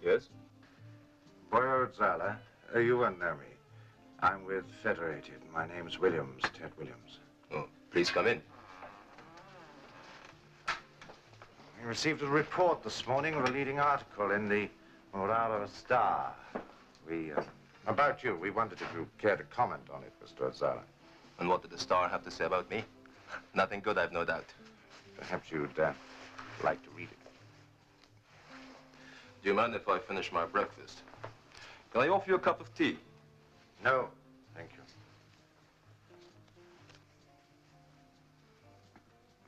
Yes? Boyo Zala, you won't know me. I'm with Federated. My name's Williams, Ted Williams. Oh, please come in. We received a report this morning of a leading article in the Morava Star. About you. We wondered if you cared to comment on it, Mr. Zala. And what did the Star have to say about me? Nothing good, I've no doubt. Perhaps you'd like to read it. Do you mind if I finish my breakfast? Can I offer you a cup of tea? No, thank you.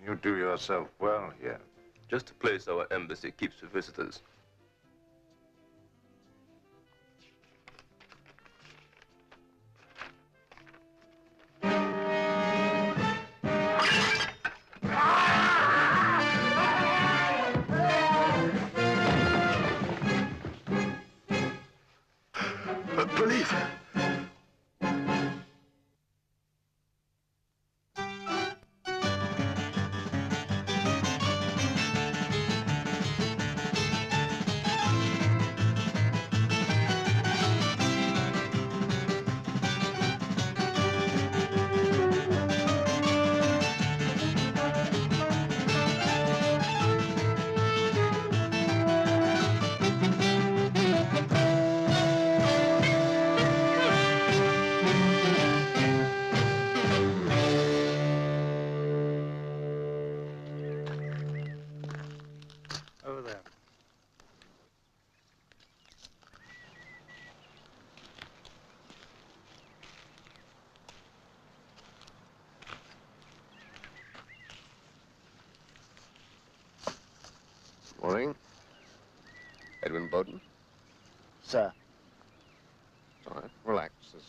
You do yourself well here. Just a place our embassy keeps for visitors. Police! Over there. Morning. Edwin Bowden. Sir. All right, relax. There's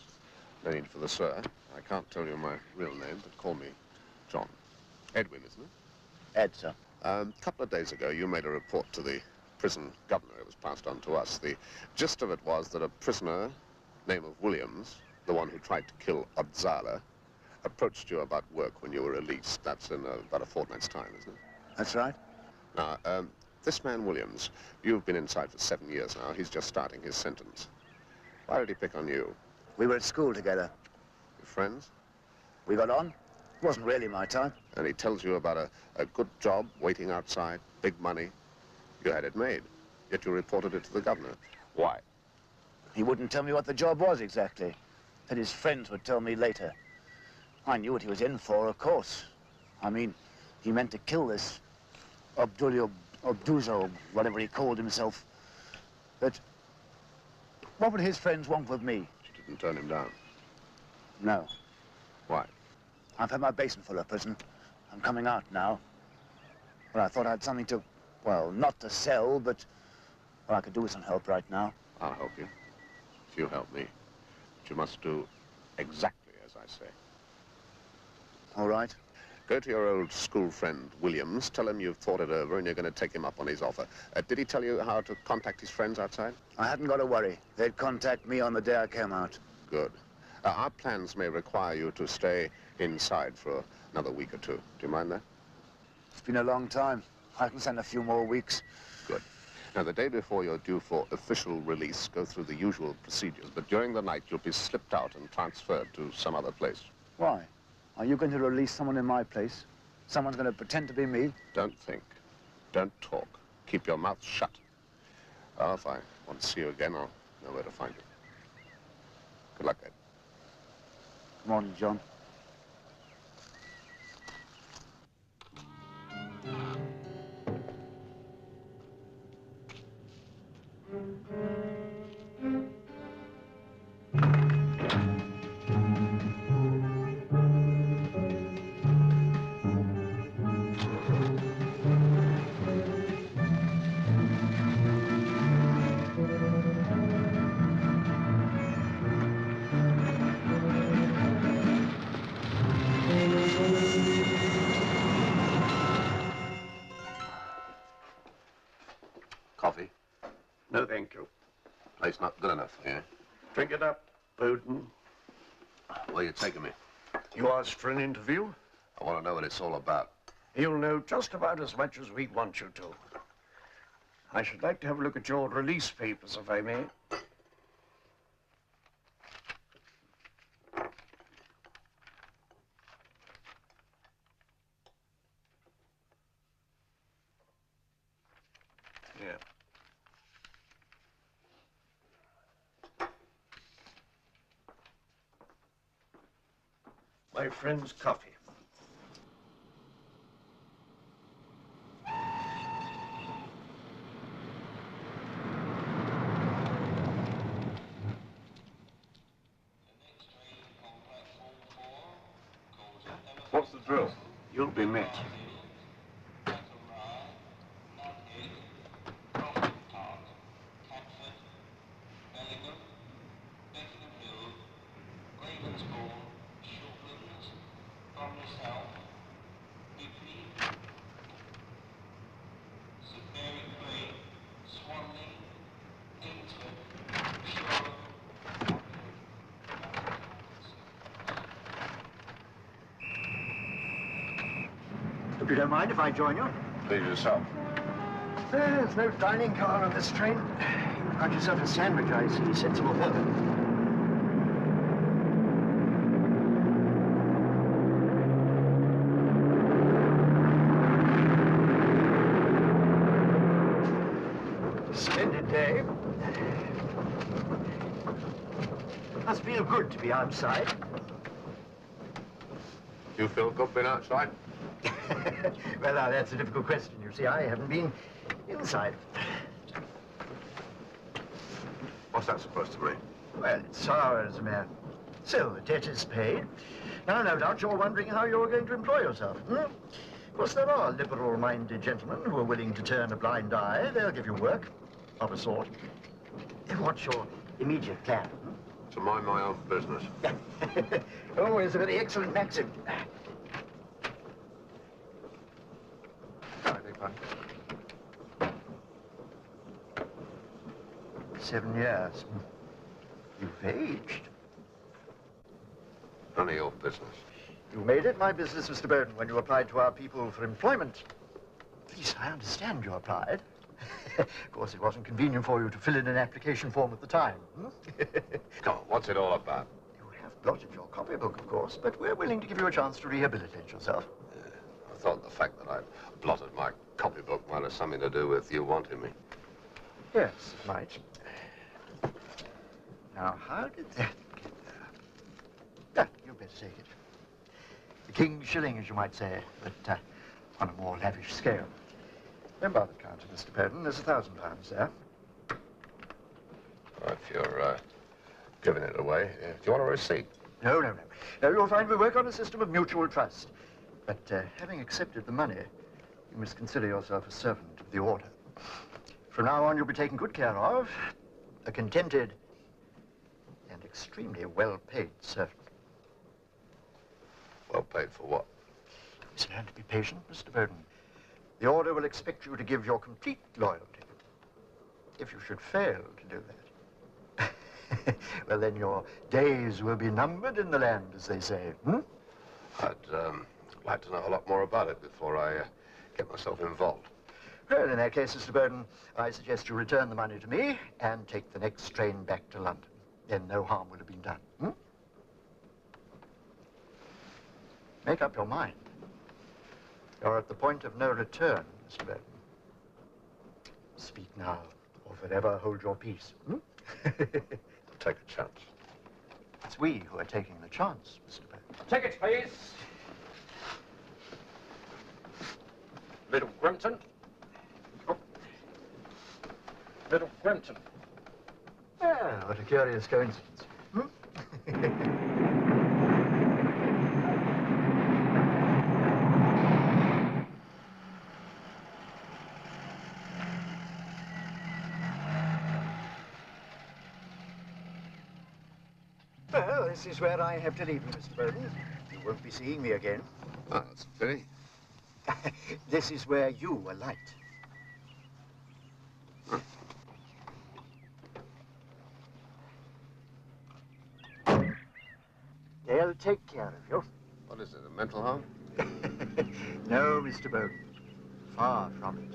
no need for the sir. I can't tell you my real name, but call me John. Edwin, isn't it? Ed, sir. A couple of days ago, you made a report to the prison governor. It was passed on to us. The gist of it was that a prisoner, name of Williams, the one who tried to kill Abzala, approached you about work when you were released. That's in about a fortnight's time, isn't it? That's right. Now, this man Williams, you've been inside for 7 years now. He's just starting his sentence. Why did he pick on you? We were at school together. Your friends? We got on. It wasn't really my time. And he tells you about a good job waiting outside, big money. You had it made, yet you reported it to the governor. Why? He wouldn't tell me what the job was exactly. Said his friends would tell me later. I knew what he was in for, of course. I mean, he meant to kill this Abduzo, whatever he called himself. But what would his friends want with me? You didn't turn him down. No. Why? I've had my basin full of prison. I'm coming out now. But I thought I had something to, well, not to sell, but well, I could do with some help right now. I'll help you. If you help me. But you must do exactly as I say. All right. Go to your old school friend, Williams. Tell him you've thought it over and you're going to take him up on his offer. Did he tell you how to contact his friends outside? I hadn't got to worry. They'd contact me on the day I came out. Good. Our plans may require you to stay inside for another week or two. Do you mind that? It's been a long time. I can send a few more weeks. Good. Now, the day before you're due for official release, go through the usual procedures. But during the night, you'll be slipped out and transferred to some other place. Why? Are you going to release someone in my place? Someone's going to pretend to be me? Don't think. Don't talk. Keep your mouth shut. Oh, if I want to see you again, I'll know where to find you. Good luck, Ed. Morning, John. Coffee? No, thank you. Place not good enough for you. Drink it up, Bowden. Where are you taking me? You asked for an interview? I want to know what it's all about. You'll know just about as much as we want you to. I should like to have a look at your release papers, if I may. Yeah. My friend's coffee. What's the drill? You'll be met. If you don't mind if I join you. Please yourself. There's no dining car on this train. You've got yourself a sandwich, I see. Sensible fellow. Splendid day. Must feel good to be outside. You feel good being outside? Well, now, that's a difficult question. You see, I haven't been inside. What's that supposed to mean? Well, it's sour as a man. So, the debt is paid. Now, no doubt you're wondering how you're going to employ yourself. Of course, there are liberal-minded gentlemen who are willing to turn a blind eye. They'll give you work, of a sort. What's your immediate plan? To mind my own business. Oh, it's a very excellent maxim. I beg pardon? 7 years. You've aged. None of your business. You made it my business, Mr. Bowden, when you applied to our people for employment. At least I understand you applied. Of course, it wasn't convenient for you to fill in an application form at the time. Come on, what's it all about? You have blotted your copybook, of course, but we're willing to give you a chance to rehabilitate yourself. I thought the fact that I'd blotted my copybook might have something to do with you wanting me. Yes, it might. Now, how did that get there? You better take it. The king's shilling, as you might say, but on a more lavish scale. Don't bother counting, Mr. Bowden. There's £1,000 there. Well, if you're giving it away, do you want a receipt? No. No, you'll find we work on a system of mutual trust. But having accepted the money, you must consider yourself a servant of the order. From now on, you'll be taken good care of, a contented and extremely well-paid servant. Well paid for what? Please learn to be patient, Mr. Bowden. The order will expect you to give your complete loyalty. If you should fail to do that, well, then your days will be numbered in the land, as they say. I'd like to know a lot more about it before I get myself involved. Well, in that case, Mr. Bowden, I suggest you return the money to me and take the next train back to London. Then no harm will have been done. Make up your mind. You're at the point of no return, Mr. Bowden. Speak now, or forever hold your peace. Take a chance. It's we who are taking the chance, Mr. Bowden. Tickets, please. Little Grimton. Oh. Little Grimton. Ah, what a curious coincidence. Well, this is where I have to leave you, Mr. Bowden. You won't be seeing me again. Oh, that's a pity. This is where you alight. They'll take care of you. What is it, a mental home? No, Mr. Bowden. Far from it.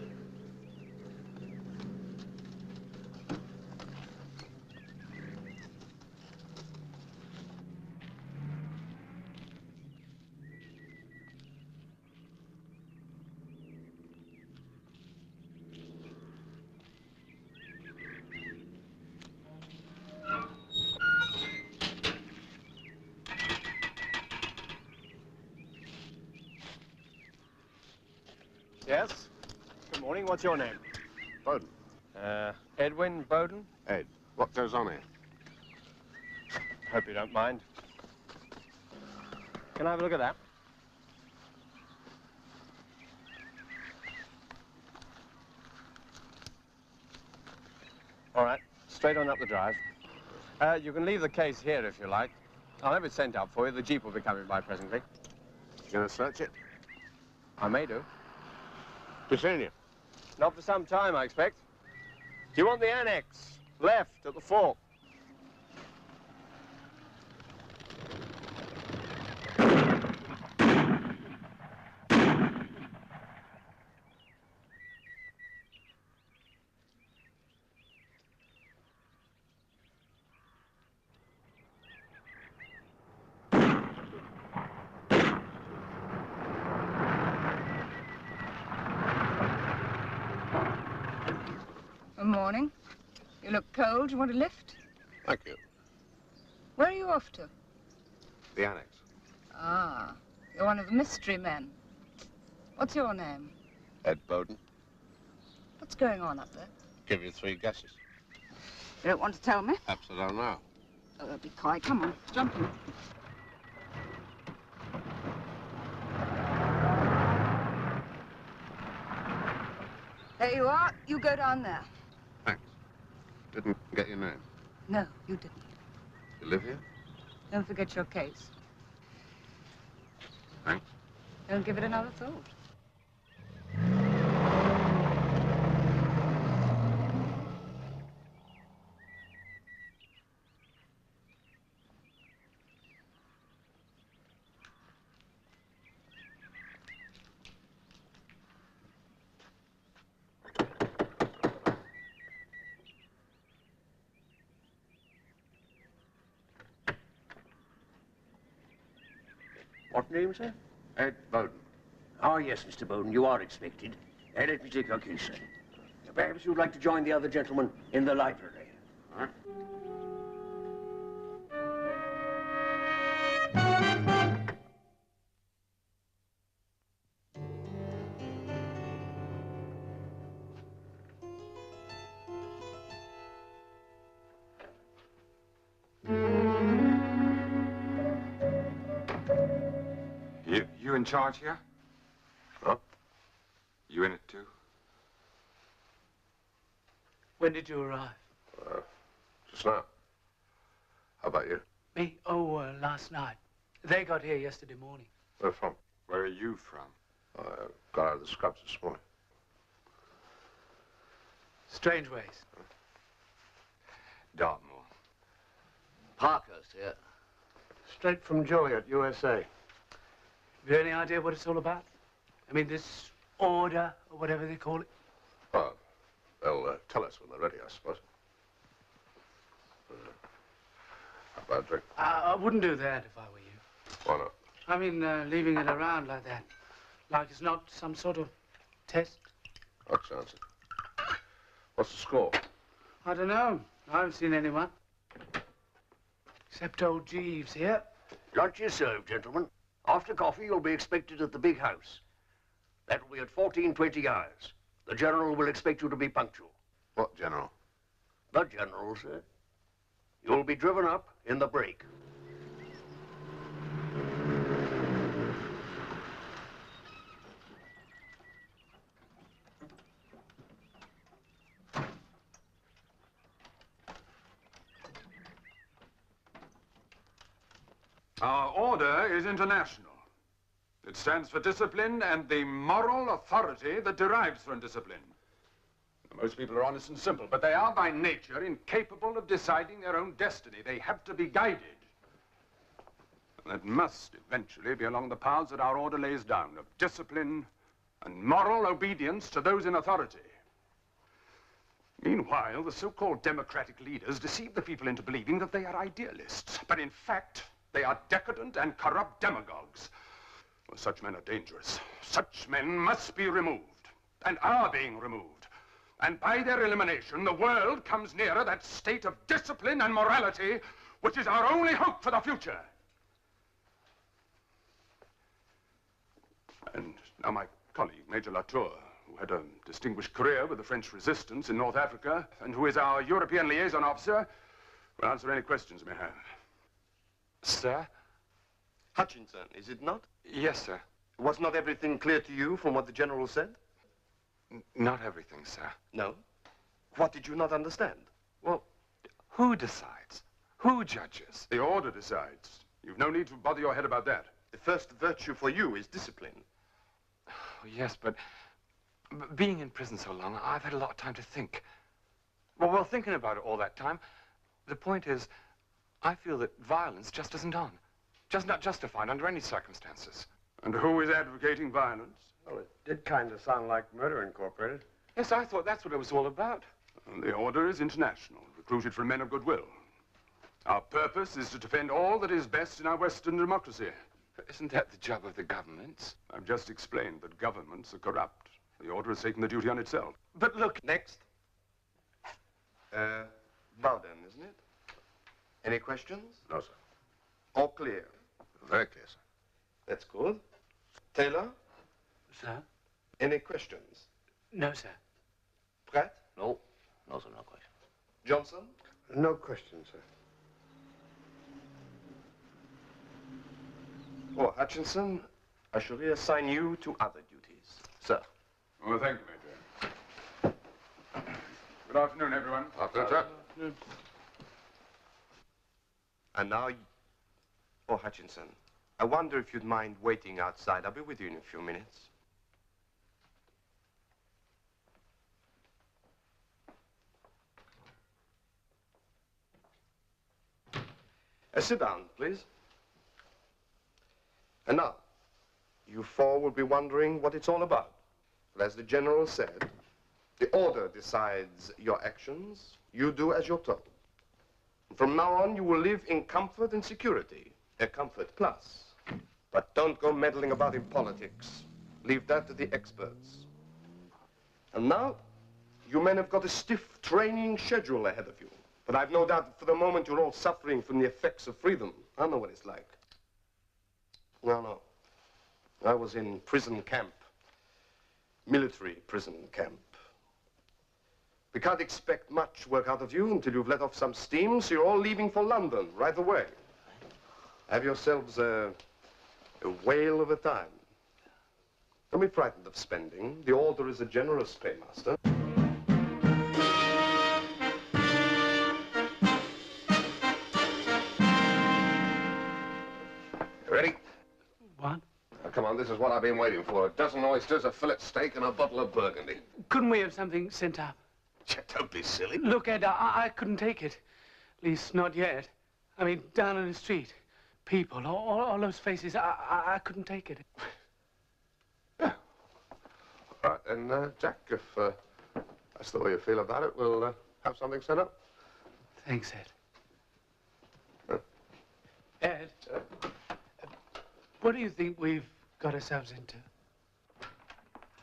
Yes? Good morning. What's your name? Bowden. Edwin Bowden? Ed, what goes on here? Hope you don't mind. Can I have a look at that? All right, straight on up the drive. You can leave the case here if you like. I'll have it sent out for you. The Jeep will be coming by presently. You gonna search it? I may do. Be seeing you. Not for some time, I expect. Do you want the annex? Left at the fork. Good morning. You look cold. You want a lift? Thank you. Where are you off to? The annex. Ah, you're one of the mystery men. What's your name? Ed Bowden. What's going on up there? Give you 3 guesses. You don't want to tell me? Perhaps I don't know. Oh, be quiet. Come on, jump in. There you are. You go down there. Thanks. Didn't get your name. No, you didn't. You live here? Don't forget your case. Thanks. Don't give it another thought. What name, sir? Ed Bowden. Oh, yes, Mr. Bowden, you are expected. Let me take your case, sir. Perhaps you'd like to join the other gentleman in the library. All right. You in charge here? Huh? You in it too? When did you arrive? Just now. How about you? Me? Oh, last night. They got here yesterday morning. Where from? Where are you from? I got out of the scrubs this morning. Strange ways. Dartmoor. Parkhurst here. Straight from Joliet, USA. Have you any idea what it's all about? I mean, this order, or whatever they call it? Oh, they'll tell us when they're ready, I suppose. How about a drink? I wouldn't do that if I were you. Why not? I mean, leaving it around like that. Like it's not some sort of test. That sounds it. What's the score? I don't know. I haven't seen anyone. Except old Jeeves here. Lunch is served, gentlemen. After coffee, you'll be expected at the big house. That'll be at 14:20 hours. The General will expect you to be punctual. What, General? The General, sir. You'll be driven up in the break. Our order is international. It stands for discipline and the moral authority that derives from discipline. Most people are honest and simple, but they are by nature incapable of deciding their own destiny. They have to be guided. And that must eventually be along the paths that our order lays down, of discipline and moral obedience to those in authority. Meanwhile, the so-called democratic leaders deceive the people into believing that they are idealists. But in fact, they are decadent and corrupt demagogues. Well, such men are dangerous. Such men must be removed, and are being removed. And by their elimination, the world comes nearer that state of discipline and morality which is our only hope for the future. And now my colleague, Major Latour, who had a distinguished career with the French resistance in North Africa, and who is our European liaison officer, will answer any questions you may have. Sir? Hutchinson, is it not? Yes, sir. Was not everything clear to you from what the General said? Not everything, sir. No? What did you not understand? Well, who decides? Who judges? The order decides. You've no need to bother your head about that. The first virtue for you is discipline. Oh, yes, but being in prison so long, I've had a lot of time to think. Well, thinking about it all that time, the point is, I feel that violence just isn't on. Just not justified under any circumstances. And who is advocating violence? Well, it did kind of sound like Murder Incorporated. Yes, I thought that's what it was all about. And the order is international, recruited from men of goodwill. Our purpose is to defend all that is best in our Western democracy. Isn't that the job of the governments? I've just explained that governments are corrupt. The order has taken the duty on itself. But look... Next. Bowden, isn't it? Any questions? No, sir. All clear? Very clear, sir. That's good. Taylor? Sir? Any questions? No, sir. Pratt? No. No, sir, no question. Johnson? No questions, sir. Oh, Hutchinson, I shall reassign you to other duties. Sir. Well, thank you, Major. Good afternoon, everyone. Afternoon, sir. And now, oh, Hutchinson, I wonder if you'd mind waiting outside. I'll be with you in a few minutes. Sit down, please. And now, you four will be wondering what it's all about. But as the General said, the order decides your actions. You do as you're told. From now on, you will live in comfort and security. A comfort plus. But don't go meddling about in politics. Leave that to the experts. And now, you men have got a stiff training schedule ahead of you. But I've no doubt that for the moment you're all suffering from the effects of freedom. I know what it's like. No. I was in prison camp. Military prison camp. We can't expect much work out of you until you've let off some steam, so you're all leaving for London right away. Have yourselves a whale of a time. Don't be frightened of spending. The order is a generous paymaster. Ready? What? Now, come on, this is what I've been waiting for. A dozen oysters, a fillet steak, and a bottle of Burgundy. Couldn't we have something sent up? Don't be silly. Look, Ed, I couldn't take it. At least, not yet. I mean, down in the street. People, all those faces, I couldn't take it. Yeah. All right, then, Jack, if that's the way you feel about it, we'll have something set up. Thanks, Ed. Ed, what do you think we've got ourselves into?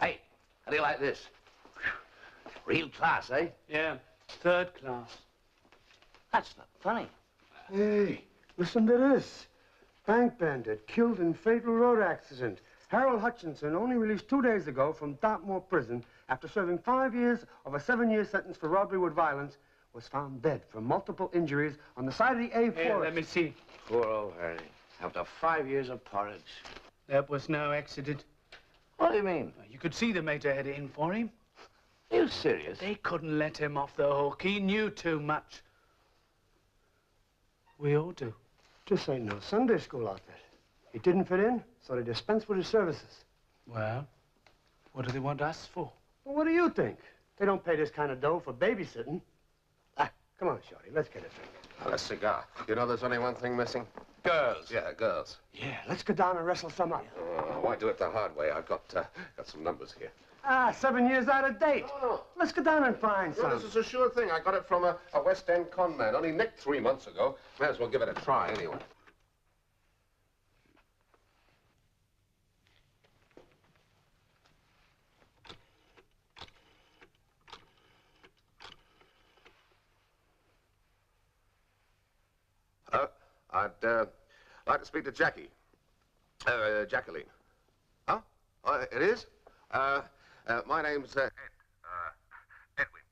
Hey, how do you like this? Real class, eh? Yeah, third class. That's not funny. Hey, listen to this. Bank bandit killed in fatal road accident. Harold Hutchinson, only released 2 days ago from Dartmoor prison after serving 5 years of a 7-year sentence for robbery with violence, was found dead from multiple injuries on the side of the A4. Hey, let me see. Poor old Harry. After 5 years of porridge. That was no accident. What do you mean? You could see the Major had it in for him. Are you serious? They couldn't let him off the hook. He knew too much. We all do. This ain't no Sunday school outfit. He didn't fit in, so they dispensed with his services. Well, what do they want us for? Well, what do you think? They don't pay this kind of dough for babysitting. Ah, come on, Shorty, let's get a drink. Now, a cigar. You know there's only one thing missing? Girls. Yeah, girls. Yeah, let's go down and wrestle some up. Why do it the hard way? I've got some numbers here. Ah, 7 years out of date. No. Let's go down and find Well, some. this is a sure thing. I got it from a West End con man. Only nicked 3 months ago. May as well give it a try anyway. I'd like to speak to Jackie. Jacqueline. Huh? It is? My name's Ed. Edwin.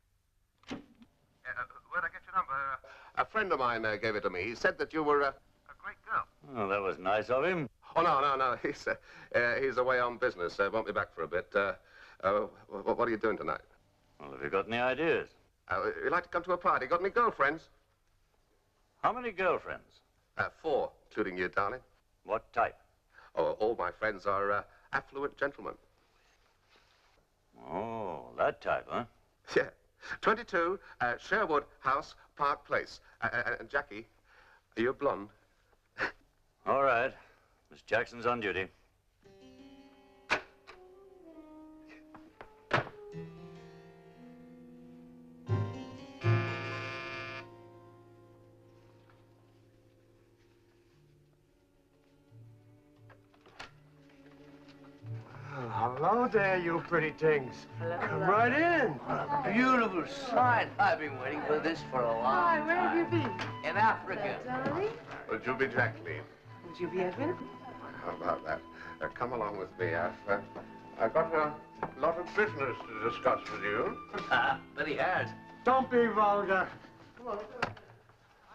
Where'd I get your number? A friend of mine gave it to me. He said that you were a great girl. Oh, that was nice of him. Oh, no. He's away on business. Won't be back for a bit. What are you doing tonight? Well, have you got any ideas? You'd like to come to a party? Got any girlfriends? How many girlfriends? 4, including you, darling. What type? Oh, all my friends are affluent gentlemen. Oh, that type, huh? Yeah. 22, Sherwood House, Park Place. And Jackie, are you a blonde? All right. Miss Jackson's on duty. Hello there, you pretty things. Come right in. What a beautiful sight. I've been waiting for this for a while. Hi, where have you been? In Africa. Darling? Would you be Jacqueline? Would you be Edwin? How about that? Come along with me. I've got a lot of business to discuss with you. But he has. Don't be vulgar. Come on.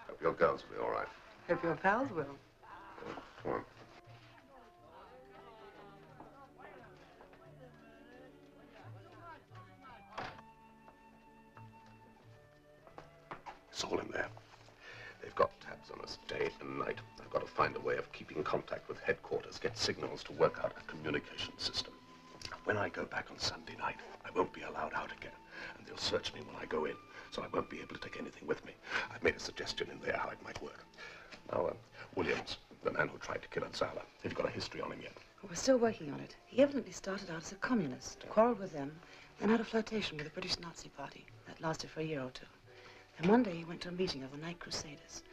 Hope your girls will be all right. Hope your pals will. Come on. It's all in there. They've got tabs on us day and night. I've got to find a way of keeping contact with headquarters, get signals to work out a communication system. When I go back on Sunday night, I won't be allowed out again, and they'll search me when I go in, so I won't be able to take anything with me. I've made a suggestion in there how it might work. Now, Williams, the man who tried to kill Odzala, have you got a history on him yet? We're still working on it. He evidently started out as a communist, quarreled with them, then had a flirtation with the British Nazi Party. That lasted for a year or two. And one day he went to a meeting of the Night Crusaders.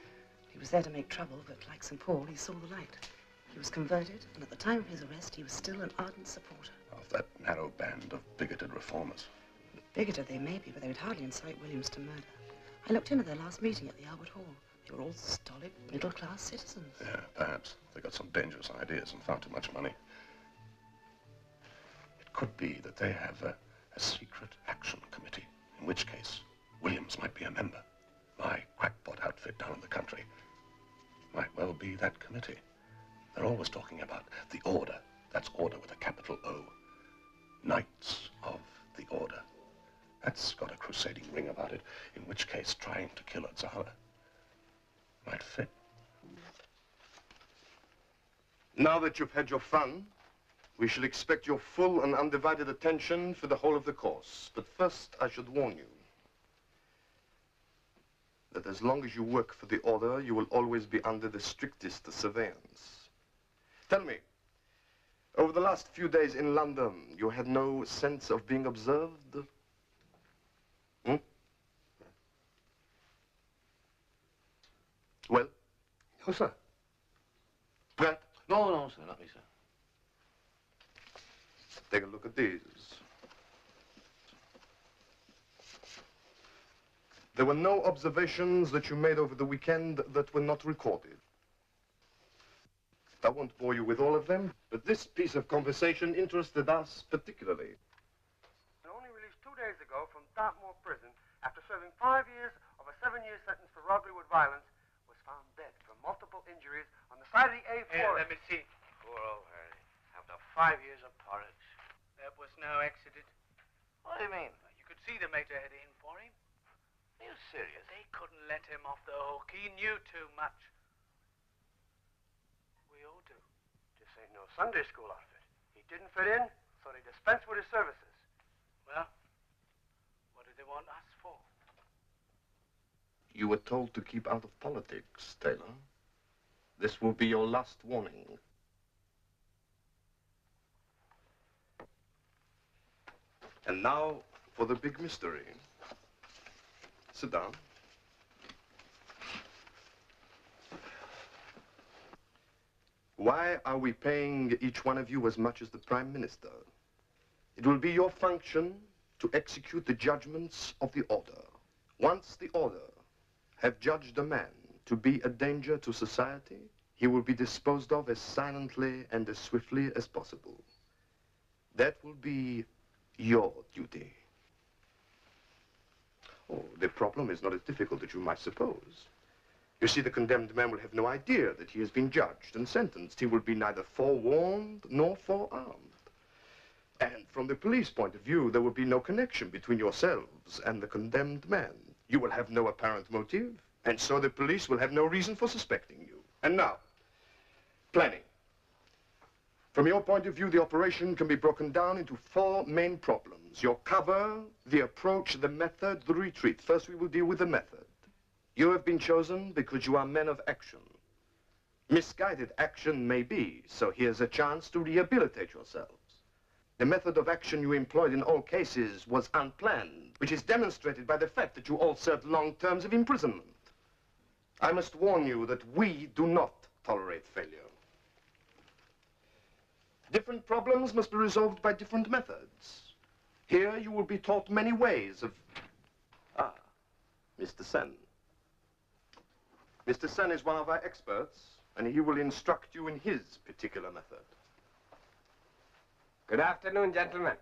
He was there to make trouble, but like St. Paul, he saw the light. He was converted, and at the time of his arrest, he was still an ardent supporter. Of that narrow band of bigoted reformers. Bigoted they may be, but they would hardly incite Williams to murder. I looked into their last meeting at the Albert Hall. They were all stolid, middle-class citizens. Yeah, perhaps. They got some dangerous ideas and found too much money. It could be that they have a secret action committee, in which case Williams might be a member. My crackpot outfit down in the country might well be that committee. They're always talking about the Order. That's Order with a capital O. Knights of the Order. That's got a crusading ring about it, in which case trying to kill Odzala might fit. Now that you've had your fun, we shall expect your full and undivided attention for the whole of the course. But first, I should warn you that as long as you work for the Order, you will always be under the strictest surveillance. Tell me, over the last few days in London, you had no sense of being observed? Hmm? Well? No, sir. Pratt? No, sir, not me, sir. Take a look at these. There were no observations that you made over the weekend that were not recorded. I won't bore you with all of them, but this piece of conversation interested us particularly. Only released 2 days ago from Dartmoor Prison after serving 5 years of a 7-year sentence for robbery with violence, was found dead from multiple injuries on the side of the A4. Here, let me see. Poor old Harry. After 5 years of porridge. That was no accident. What do you mean? You could see the mater had in for him. Are you serious? They couldn't let him off the hook. He knew too much. We all do. This ain't no Sunday school outfit. He didn't fit in, so they dispensed with his services. Well, what do they want us for? You were told to keep out of politics, Taylor. This will be your last warning. And now for the big mystery. Sit down. Why are we paying each one of you as much as the Prime Minister? It will be your function to execute the judgments of the Order. Once the Order have judged a man to be a danger to society, he will be disposed of as silently and as swiftly as possible. That will be your duty. Oh, the problem is not as difficult as you might suppose. You see, the condemned man will have no idea that he has been judged and sentenced. He will be neither forewarned nor forearmed. And from the police point of view, there will be no connection between yourselves and the condemned man. You will have no apparent motive, and so the police will have no reason for suspecting you. And now, planning. From your point of view, the operation can be broken down into 4 main problems. Your cover, the approach, the method, the retreat. First, we will deal with the method. You have been chosen because you are men of action. Misguided action may be, so here's a chance to rehabilitate yourselves. The method of action you employed in all cases was unplanned, which is demonstrated by the fact that you all served long terms of imprisonment. I must warn you that we do not tolerate failure. Different problems must be resolved by different methods. Here you will be taught many ways of... Ah, Mr. Sen. Mr. Sen is one of our experts, and he will instruct you in his particular method. Good afternoon, gentlemen.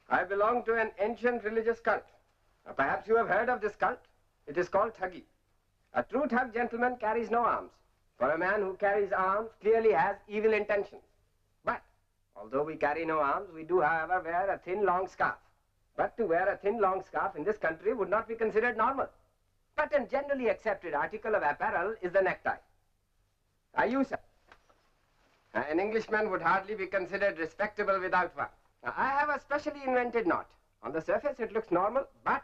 I belong to an ancient religious cult. Perhaps you have heard of this cult. It is called Thuggy. A true thug gentleman carries no arms. For a man who carries arms clearly has evil intentions. But, although we carry no arms, we do, however, wear a thin, long scarf. But to wear a thin, long scarf in this country would not be considered normal. But a generally accepted article of apparel is the necktie. Are you, sir? An Englishman would hardly be considered respectable without one. Now, I have a specially invented knot. On the surface, it looks normal, but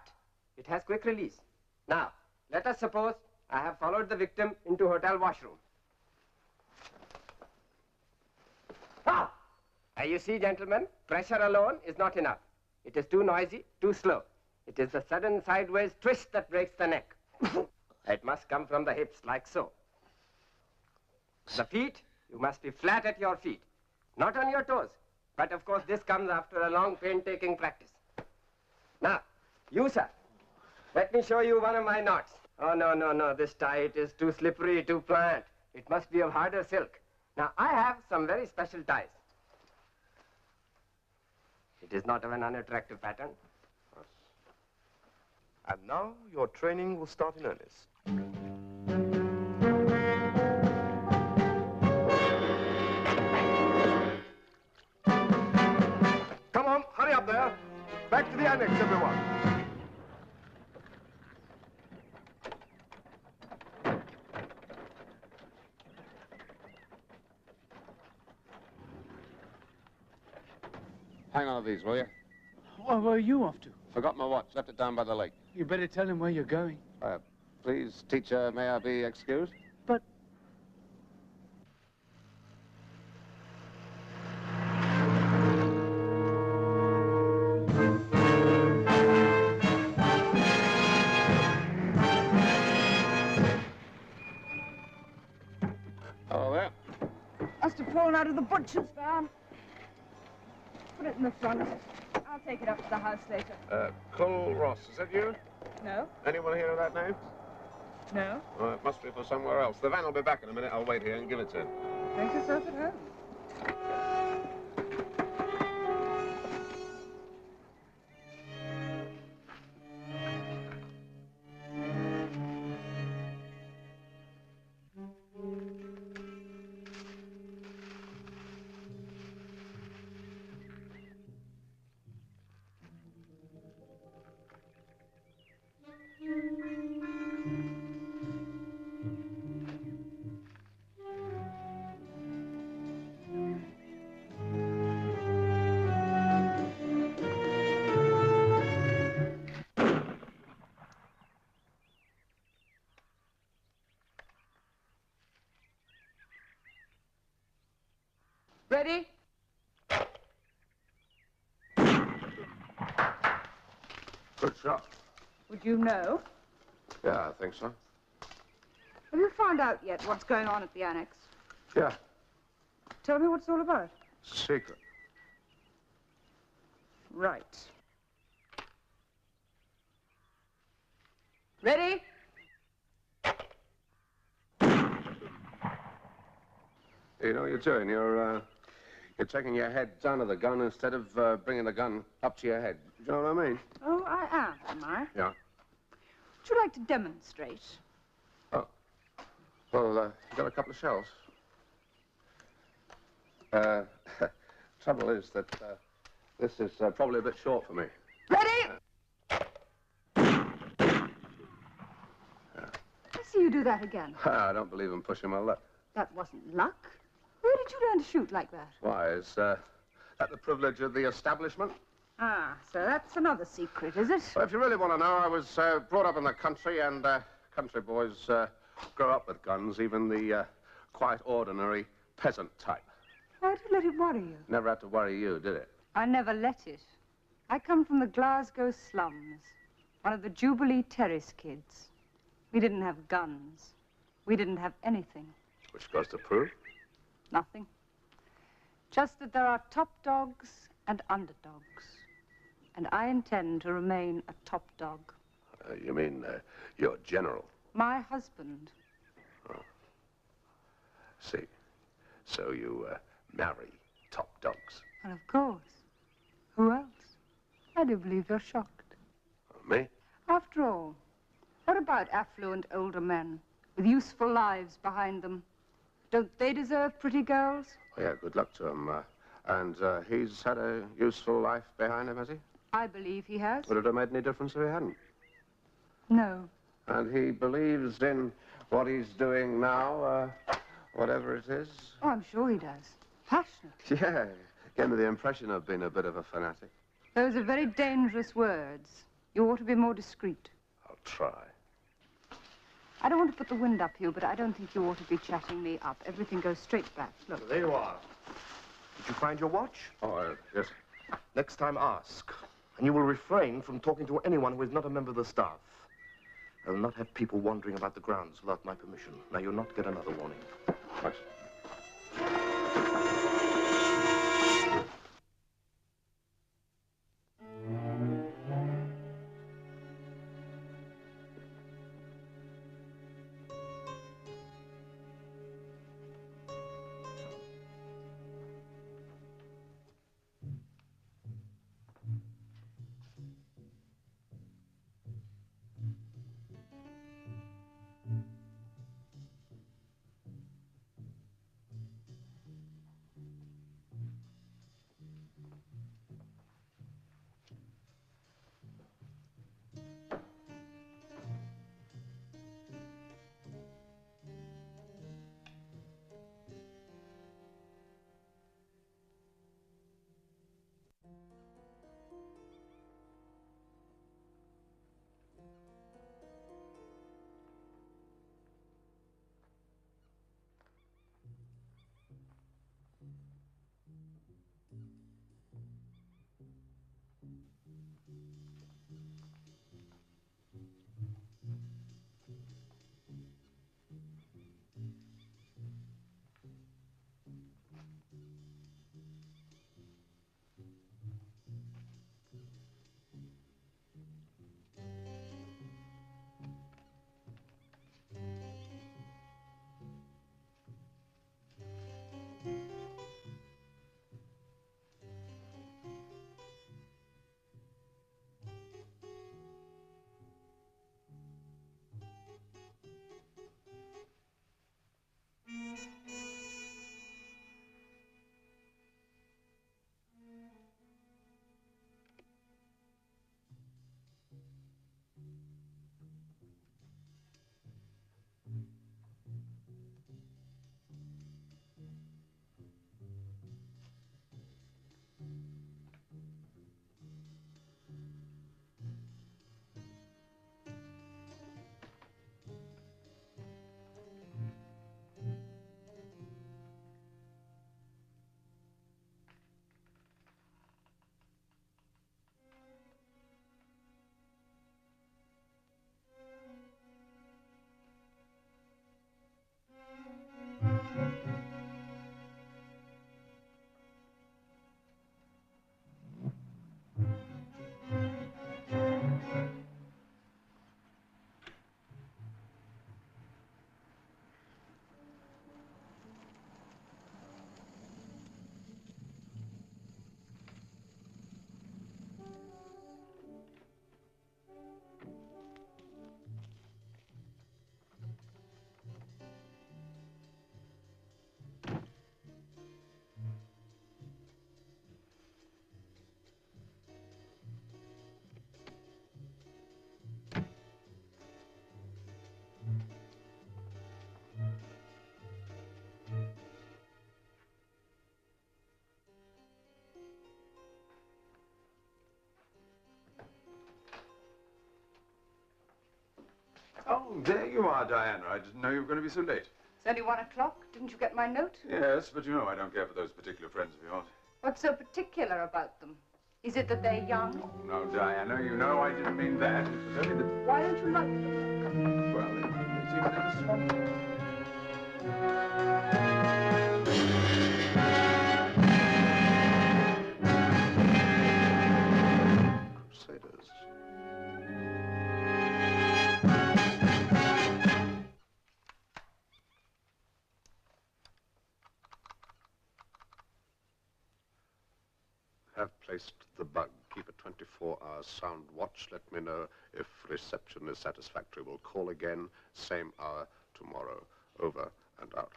it has quick release. Now, let us suppose I have followed the victim into hotel washroom. Ah! You see, gentlemen, pressure alone is not enough. It is too noisy, too slow. It is the sudden sideways twist that breaks the neck. It must come from the hips, like so. The feet, you must be flat at your feet, not on your toes. But, of course, this comes after a long painstaking practice. Now, you, sir, let me show you one of my knots. Oh, no, no, no, this tie, it is too slippery, too pliant. It must be of harder silk. Now, I have some very special ties. It is not of an unattractive pattern. And now your training will start in earnest. Come on, hurry up there. Back to the annex, everyone. Hang on to these, will you? Well, where are you off to? Forgot my watch. Left it down by the lake. You better tell him where you're going. Please, teacher, may I be excused? But... Oh, there. Must have fallen out of the butcher's van. Put it in the front. I'll take it up to the house later. Cole Ross, is that you? No? Anyone here of that name? No? Well, it must be for somewhere else. The van will be back in a minute. I'll wait here and give it to him. Make yourself at home. Ready? Good shot. Would you know? Yeah, I think so. Have you found out yet what's going on at the annex? Yeah. Tell me what it's all about. Secret. Right. Ready? You know what you're doing? You're taking your head down to the gun instead of bringing the gun up to your head. Do you know what I mean? Oh, I am I? Yeah. Would you like to demonstrate? Oh. Well, you got a couple of shells. Trouble is that this is probably a bit short for me. Ready? Let's see you do that again. I don't believe in pushing my luck. That wasn't luck. Where did you learn to shoot like that? Why, is that the privilege of the establishment? Ah, so that's another secret, is it? Well, if you really want to know, I was brought up in the country, and country boys grow up with guns, even the quite ordinary peasant type. Why did you let it worry you? Never had to worry you, did it? I never let it. I come from the Glasgow slums, one of the Jubilee Terrace kids. We didn't have guns. We didn't have anything. Which goes to prove? Nothing. Just that there are top dogs and underdogs. And I intend to remain a top dog. You mean your general? My husband. Oh. See. So you marry top dogs? Well, of course. Who else? I do believe you're shocked. Me? After all, what about affluent older men with useful lives behind them? Don't they deserve pretty girls? Oh, yeah, good luck to him. And he's had a useful life behind him, has he? I believe he has. Would it have made any difference if he hadn't? No. And he believes in what he's doing now, whatever it is? Oh, I'm sure he does. Passionate. Yeah, gave me the impression of being a bit of a fanatic. Those are very dangerous words. You ought to be more discreet. I'll try. I don't want to put the wind up you, but I don't think you ought to be chatting me up. Everything goes straight back. Look. There you are. Did you find your watch? Oh, yes. Next time, ask. And you will refrain from talking to anyone who is not a member of the staff. I will not have people wandering about the grounds without my permission. Now, you'll not get another warning. Thanks. Oh, there you are, Diana. I didn't know you were going to be so late. It's only 1 o'clock. Didn't you get my note? Yes, but you know I don't care for those particular friends of yours. What's so particular about them? Is it that they're young? No, Diana, you know I didn't mean that. It was only that... Why don't you like them? Well, they seem never swap. Crusaders. Have placed the bug. Keep a 24-hour sound watch. Let me know if reception is satisfactory. We'll call again, same hour tomorrow. Over and out.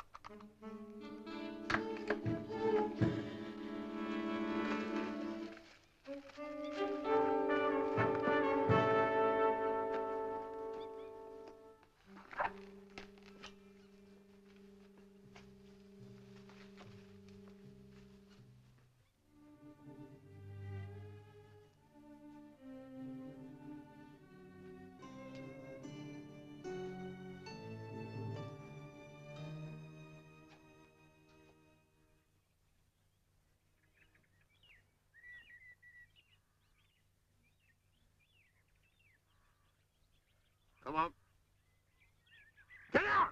Come on. Get out!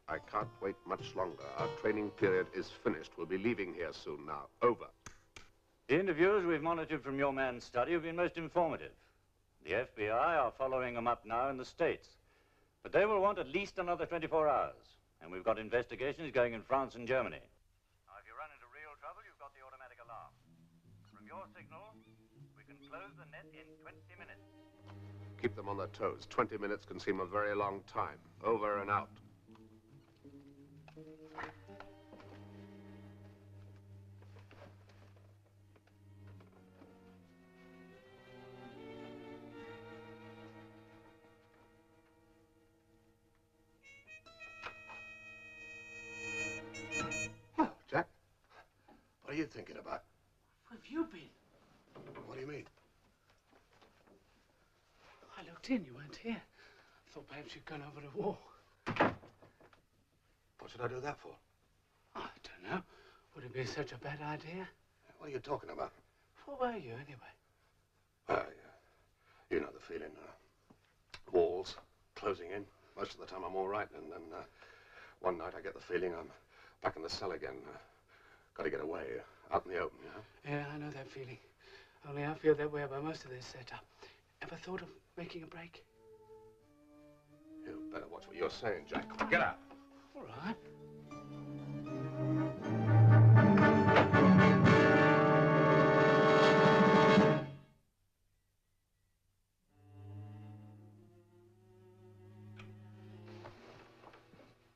I can't wait much longer. Our training period is finished. We'll be leaving here soon now. Over. The interviews we've monitored from your man's study have been most informative. The FBI are following them up now in the States. But they will want at least another 24 hours. And we've got investigations going in France and Germany. Now, if you run into real trouble, you've got the automatic alarm. From your signal, we can close the net in 20 minutes. Keep them on their toes. 20 minutes can seem a very long time. Over and out. Oh, Jack, what are you thinking about? Where have you been? What do you mean? I looked in, you weren't here. Thought perhaps you'd gone over to war. What should I do that for? I don't know. Would it be such a bad idea? What are you talking about? Where were you, anyway? Well, you know the feeling. Walls closing in. Most of the time I'm all right, and then one night I get the feeling I'm back in the cell again. Got to get away, out in the open, you know? Yeah, I know that feeling. Only I feel that way about most of this setup. Ever thought of making a break? You better watch what you're saying, Jack. Get out. All right.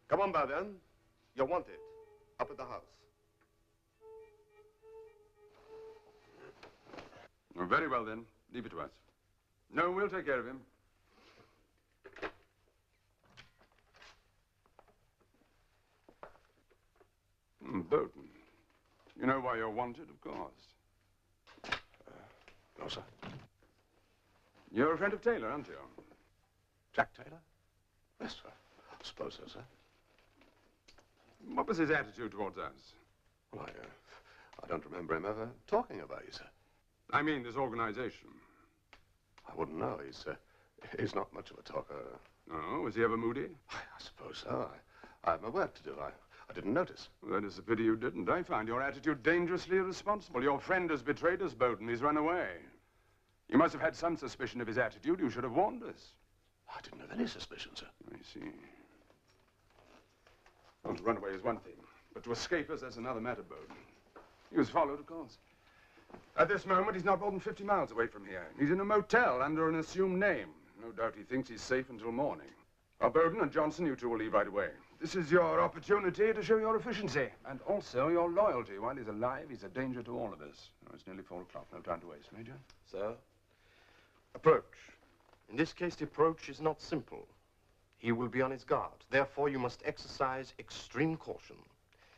Come on, Baden. You're wanted. Up at the house. Oh, very well, then. Leave it to us. No, we'll take care of him. Bowden. You know why you're wanted, of course. No, sir. You're a friend of Taylor, aren't you? Jack Taylor? Yes, sir. I suppose so, sir. What was his attitude towards us? Well, I don't remember him ever talking about you, sir. I mean, this organization. I wouldn't know. He's not much of a talker. Oh, was he ever moody? I suppose so. I have my work to do. I didn't notice. Well, that is a pity you didn't. I find your attitude dangerously irresponsible. Your friend has betrayed us, Bowden. He's run away. You must have had some suspicion of his attitude. You should have warned us. I didn't have any suspicion, sir. I see. Well, to run away is one thing, but to escape us, that's another matter, Bowden. He was followed, of course. At this moment, he's not more than 50 miles away from here. He's in a motel under an assumed name. No doubt he thinks he's safe until morning. Well, Bowden and Johnson, you two will leave right away. This is your opportunity to show your efficiency and also your loyalty. While he's alive, he's a danger to all of us. Oh, it's nearly 4 o'clock. No time to waste, Major. Sir, approach. In this case, the approach is not simple. He will be on his guard. Therefore, you must exercise extreme caution.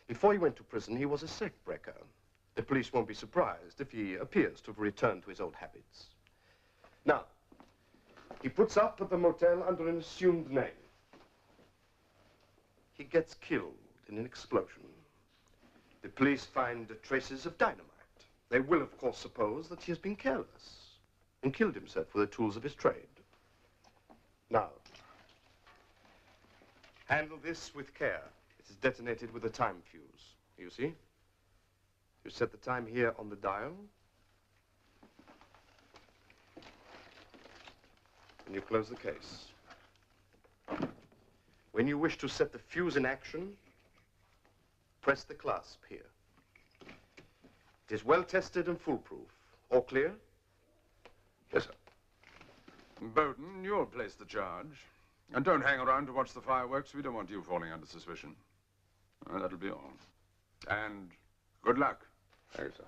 Before he went to prison, he was a sect breaker. The police won't be surprised if he appears to have returned to his old habits. Now, he puts up at the motel under an assumed name. He gets killed in an explosion. The police find traces of dynamite. They will, of course, suppose that he has been careless and killed himself with the tools of his trade. Now, handle this with care. It is detonated with a time fuse. You see? You set the time here on the dial. And you close the case. When you wish to set the fuse in action, press the clasp here. It is well tested and foolproof. All clear? Yes, sir. Bowden, you'll place the charge. And don't hang around to watch the fireworks. We don't want you falling under suspicion. That'll be all. And good luck. Thank you, sir.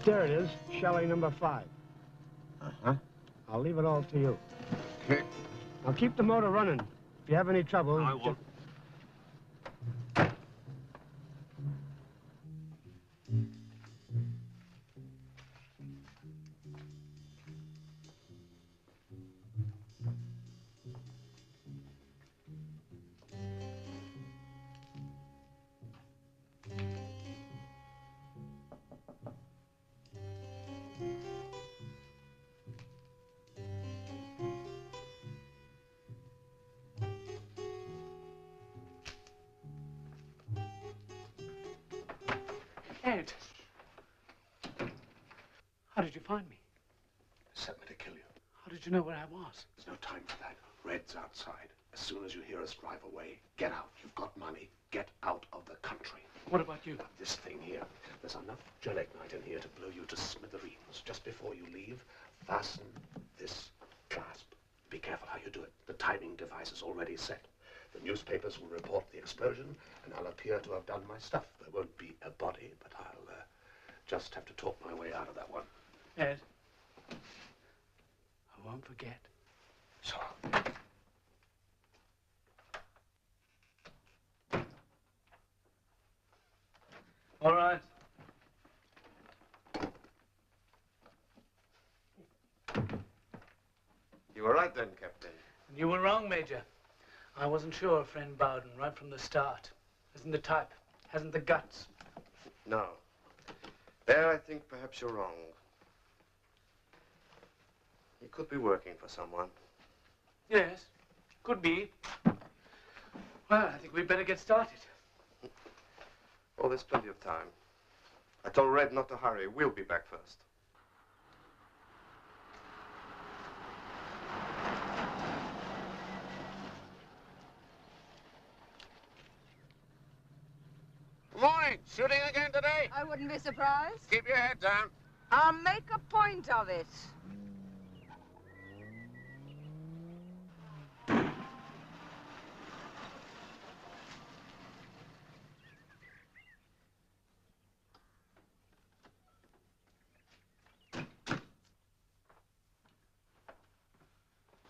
There it is, chalet number 5. Uh-huh. I'll leave it all to you. Okay. Now keep the motor running. If you have any trouble... I won't. Ed. How did you find me? Sent me to kill you. How did you know where I was? There's no time for that. Red's outside. As soon as you hear us drive away, get out. You've got money. Get out of the country. What about you? This thing here. There's enough gelignite in here to blow you to smithereens. Just before you leave, fasten this clasp. Be careful how you do it. The timing device is already set. The newspapers will report the explosion, and I'll appear to have done my stuff. There won't be a body, but I'll just have to talk my way out of that one. Ed, I won't forget. So. All right. You were right then, Captain. You were wrong, Major. I wasn't sure of friend Bowden right from the start. Isn't the type, hasn't the guts. No. There, I think perhaps you're wrong. He could be working for someone. Yes, could be. Well, I think we'd better get started. Oh, there's plenty of time. I told Red not to hurry. We'll be back first. Good morning. Shooting again today? I wouldn't be surprised. Keep your head down. I'll make a point of it.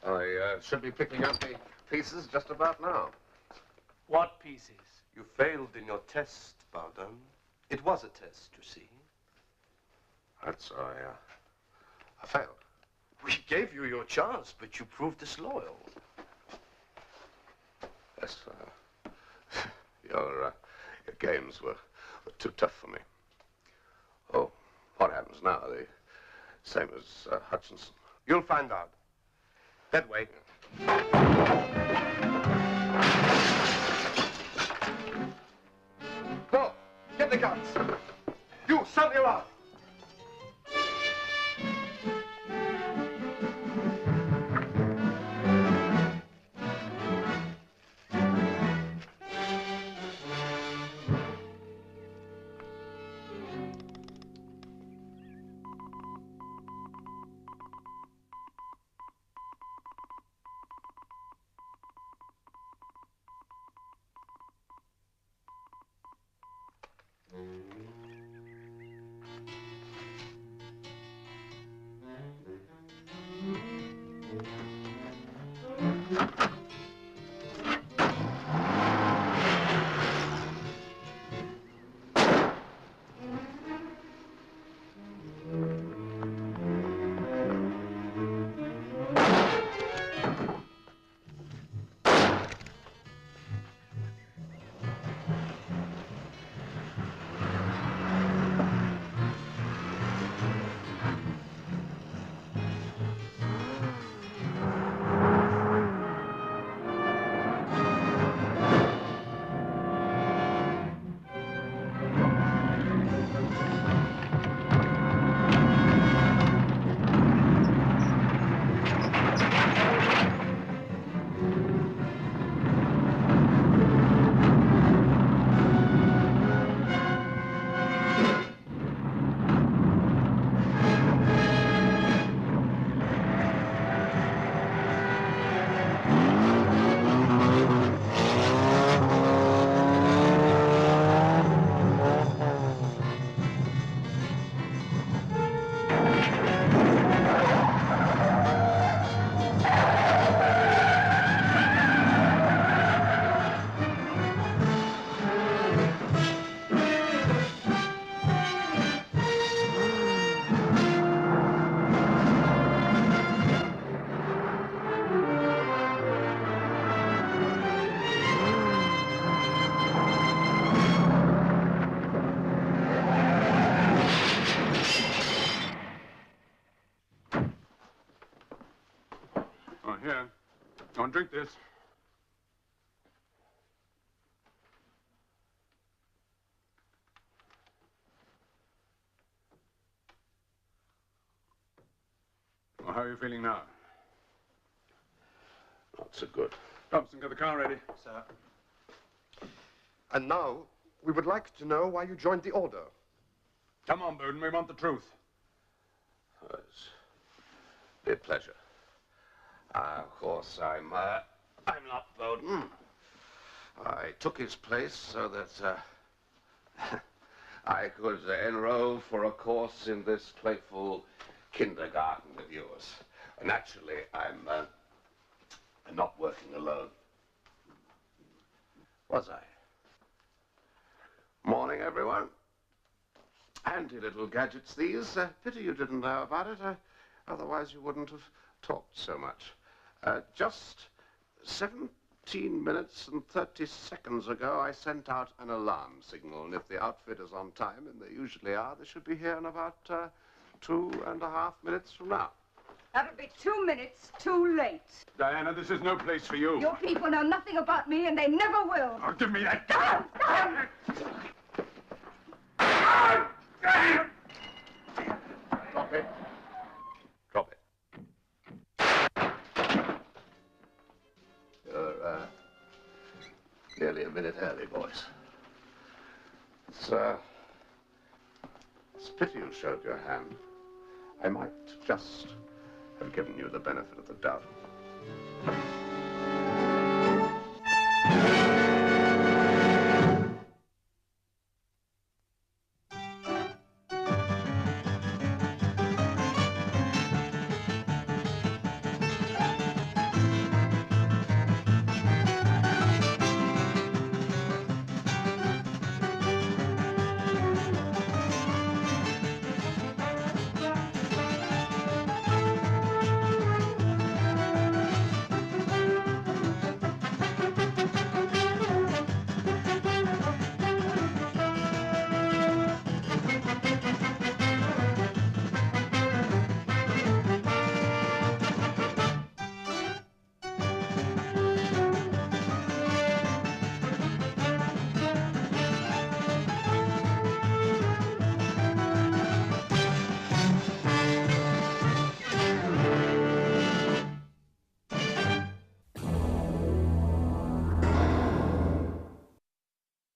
I should be picking up the pieces just about now. What pieces? You failed in your test, Bowden. It was a test, you see. That's I failed. We gave you your chance, but you proved disloyal. Yes, your games were too tough for me. Oh, what happens now? The Same as Hutchinson. You'll find out. That way. Go! Get the guns! You, sound the alarm! Oh, here. Go and drink this. Well, how are you feeling now? Not so good. Thompson, get the car ready. Sir. And now, we would like to know why you joined the Order. Come on, Bowden, we want the truth. Oh, it's a pleasure. Of course, I'm not Bowden. I took his place so that I could enroll for a course in this playful kindergarten of yours. Naturally, I'm not working alone. Was I? Morning, everyone. Handy little gadgets, these. Pity you didn't know about it. Otherwise, you wouldn't have talked so much. Just 17 minutes and 30 seconds ago, I sent out an alarm signal, and if the outfit is on time, and they usually are, they should be here in about 2.5 minutes from now. That'll be 2 minutes too late. Diana, this is no place for you. Your people know nothing about me, and they never will. Oh, give me that. Drop it. Drop it. You're nearly a minute early, boys. It's a pity you showed your hand. I might just have given you the benefit of the doubt.